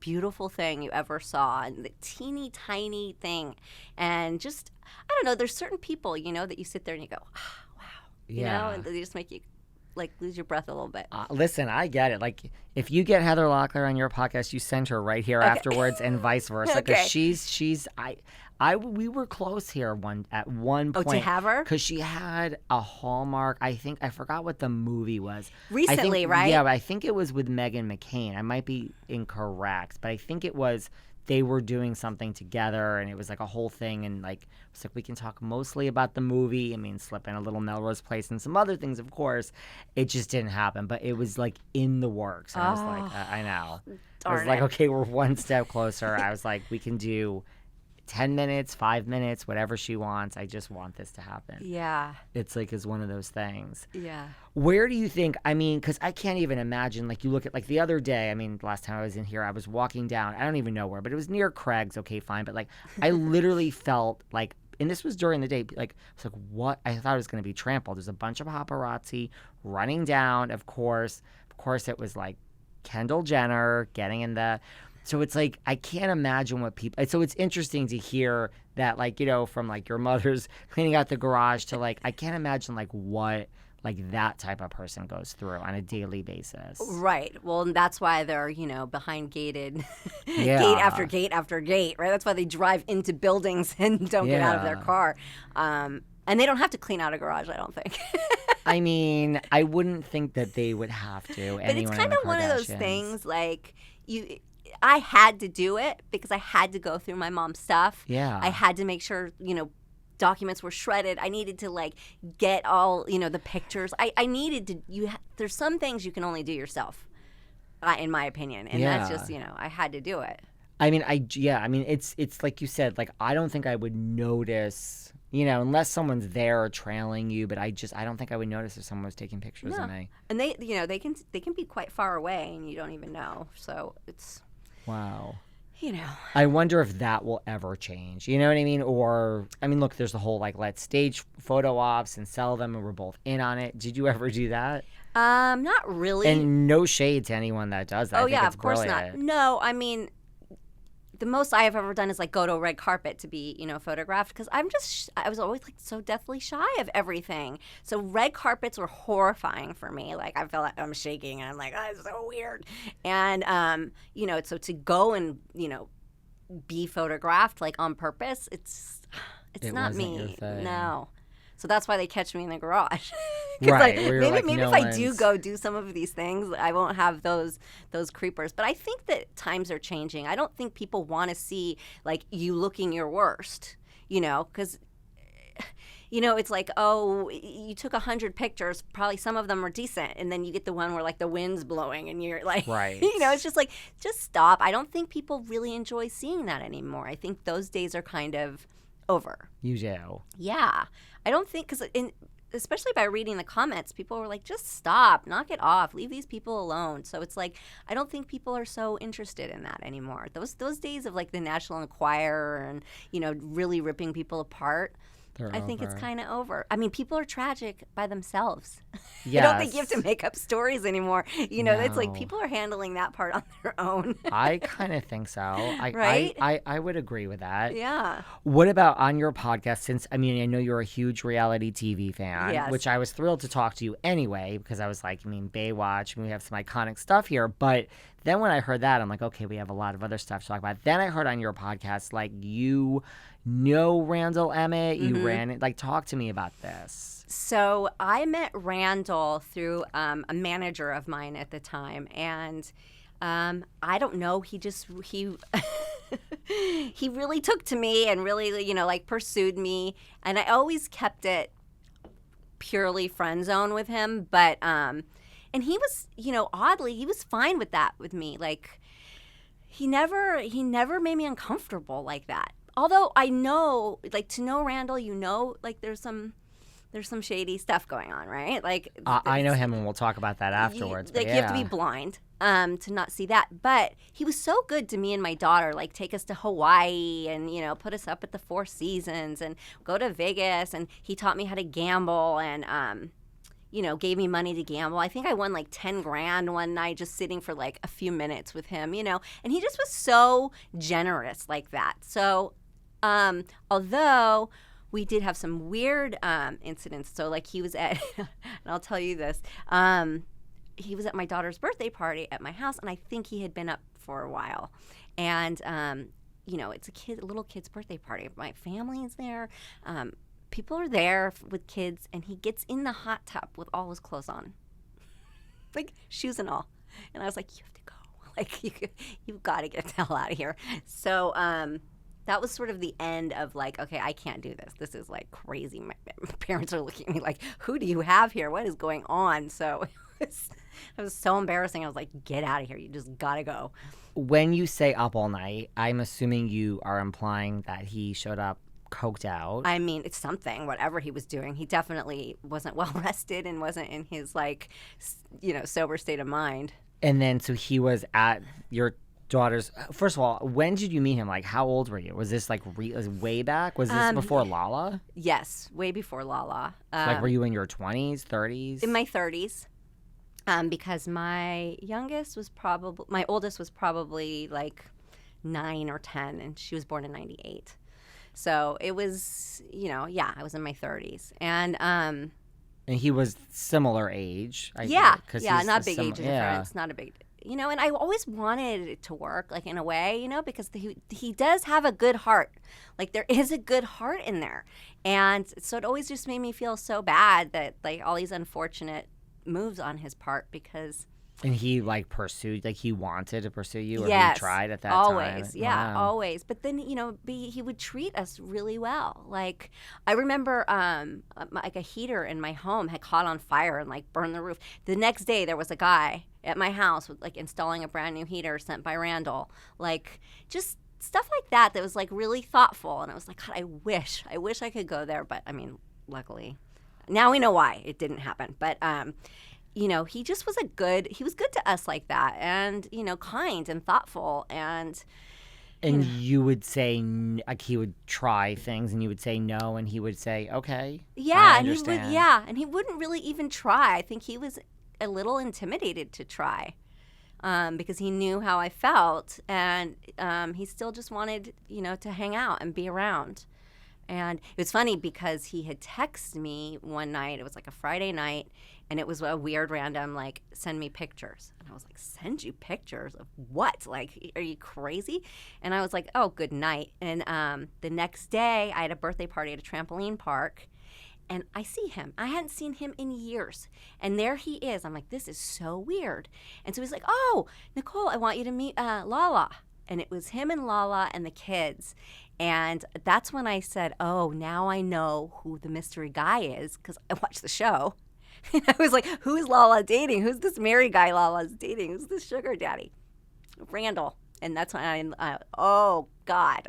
beautiful thing you ever saw, and the teeny tiny thing. And just, I don't know, there's certain people, you know, that you sit there and you go, wow, you know, and they just make you like lose your breath a little bit. Listen, I get it. Like, if you get Heather Locklear on your podcast, you send her right here afterwards, and vice versa. Because we were close here at one point. Oh, to have her? Because she had a Hallmark. I forgot what the movie was. Recently, right? Yeah, but I think it was with Meghan McCain. I might be incorrect, but I think it was. They were doing something together, and it was like a whole thing, and like it's like we can talk mostly about the movie. I mean, slip in a little Melrose Place and some other things, of course. It just didn't happen, but it was like in the works. And I was like, I know. I was like, okay, we're one step closer. I was like, we can do 10 minutes, 5 minutes, whatever she wants. I just want this to happen. Yeah. It's like is one of those things. Yeah. Where do you think, I mean, because I can't even imagine, like you look at, like the other day, I mean, last time I was in here, I was walking down, I don't even know where, but it was near Craig's, okay, fine, but like I literally felt like, and this was during the day, like, I was like, what? I thought it was going to be trampled. There's a bunch of paparazzi running down, of course it was like Kendall Jenner getting in the... So it's like, I can't imagine what people... So it's interesting to hear that, like, you know, from, like, your mother's cleaning out the garage to, like, I can't imagine, like, what, like, that type of person goes through on a daily basis. Right. Well, and that's why they're, you know, behind gated, Yeah. gate after gate after gate, right? That's why they drive into buildings and don't get out of their car. And they don't have to clean out a garage, I don't think. I mean, I wouldn't think that they would have to. But it's kind of one of those things, like, I had to do it because I had to go through my mom's stuff. Yeah. I had to make sure, you know, documents were shredded. I needed to, like, get all, you know, the pictures. I needed to, there's some things you can only do yourself, in my opinion. And that's just, you know, I had to do it. I mean, it's like you said, like, I don't think I would notice, you know, unless someone's there or trailing you, but I don't think I would notice if someone was taking pictures of me. And they, you know, they can be quite far away and you don't even know. So it's... Wow. You know. I wonder if that will ever change. You know what I mean? Or, I mean, look, there's the whole, like, let's stage photo ops and sell them, and we're both in on it. Did you ever do that? Not really. And no shade to anyone that does that. Oh, I think yeah, it's of course brilliant. not. No, I mean, the most I have ever done is, like, go to a red carpet to be, you know, photographed, because I was always, like, so deathly shy of everything. So red carpets were horrifying for me. Like, I feel like I'm shaking and I'm like, oh, it's so weird. And, you know, so to go and, you know, be photographed, like, on purpose, it's not me. Your thing. No. So that's why they catch me in the garage. Right. Maybe if I do go do some of these things, I won't have those creepers. But I think that times are changing. I don't think people want to see, like, you looking your worst, you know, because, you know, it's like, oh, you took 100 pictures, probably some of them are decent, and then you get the one where, like, the wind's blowing and you're like, right. You know, it's just like, just stop. I don't think people really enjoy seeing that anymore. I think those days are kind of over. You do. Yeah. I don't think, because especially by reading the comments, people were like, just stop, knock it off, leave these people alone. So it's like, I don't think people are so interested in that anymore. Those days of, like, the National Enquirer and, you know, really ripping people apart, I think it's kind of over. I mean, people are tragic by themselves. Yes. I don't think you have to make up stories anymore. You know, it's like No. people are handling that part on their own. I kind of think so. Right? I would agree with that. Yeah. What about on your podcast? Since, I mean, I know you're a huge reality TV fan, Yes. which I was thrilled to talk to you anyway, because I was like, I mean, Baywatch, we have some iconic stuff here. But then when I heard that, I'm like, okay, we have a lot of other stuff to talk about. Then I heard on your podcast, like, you know Randall, Emmett, you ran it. Like, talk to me about this. So I met Randall through a manager of mine at the time, and I don't know, he he really took to me and really, you know, like, pursued me, and I always kept it purely friend zone with him, but and he was, you know, oddly, he was fine with that with me. Like, he never made me uncomfortable like that. Although I know, like, to know Randall, you know, like, there's some shady stuff going on, right? Like, I know him, and we'll talk about that afterwards. You have to be blind to not see that. But he was so good to me and my daughter, like, take us to Hawaii and, you know, put us up at the Four Seasons and go to Vegas. And he taught me how to gamble. And, gave me money to gamble. I think I won like 10 grand one night just sitting for like a few minutes with him, and he just was so generous like that. So, although we did have some weird incidents. So like he was at, and I'll tell you this, he was at my daughter's birthday party at my house, and I think he had been up for a while. And, it's a little kid's birthday party. My family is there. People are there with kids, and he gets in the hot tub with all his clothes on, like shoes and all. And I was like, you have to go. Like, you've got to get the hell out of here. So that was sort of the end of like, okay, I can't do this. This is like crazy. My parents are looking at me like, who do you have here? What is going on? So it was so embarrassing. I was like, get out of here. You just got to go. When you say up all night, I'm assuming you are implying that he showed up coked out. I mean, it's something, whatever he was doing. He definitely wasn't well rested and wasn't in his like, sober state of mind. And then, so he was at your daughter's. First of all, when did you meet him? Like, how old were you? Was this like way back? Was this before Lala? Yes, way before Lala. Like, were you in your 20s, 30s? In my 30s. Because my oldest was probably like 9 or 10, and she was born in 98. So it was, I was in my 30s. And he was similar age. Not a big age difference. Not a big, and I always wanted it to work, like in a way, because he does have a good heart. Like there is a good heart in there. And so it always just made me feel so bad that like all these unfortunate moves on his part because. And he like pursued, like he wanted to pursue you, or yes, he tried at that always, time? Yeah, Wow. always. But then he would treat us really well. Like I remember, like a heater in my home had caught on fire and like burned the roof. The next day there was a guy at my house with like installing a brand new heater sent by Randall. Like just stuff like that was like really thoughtful. And I was like, God, I wish I could go there. But I mean, luckily, now we know why it didn't happen. But he just was he was good to us like that, and kind and thoughtful, and you would say, like, he would try things and you would say no, and he would say okay. Yeah, and he wouldn't really even try. I think he was a little intimidated to try, because he knew how I felt, and he still just wanted to hang out and be around. And it was funny because he had texted me one night. It was like a Friday night, and it was a weird random, like, send me pictures. And I was like, send you pictures of what? Like, are you crazy? And I was like, oh, good night. And the next day, I had a birthday party at a trampoline park, and I see him. I hadn't seen him in years. And there he is. I'm like, this is so weird. And so he's like, oh, Nicole, I want you to meet Lala. And it was him and Lala and the kids. And that's when I said, oh, now I know who the mystery guy is, because I watched the show. And I was like, who is Lala dating? Who's this married guy Lala's dating? Who's this sugar daddy? Randall. And that's when oh, God.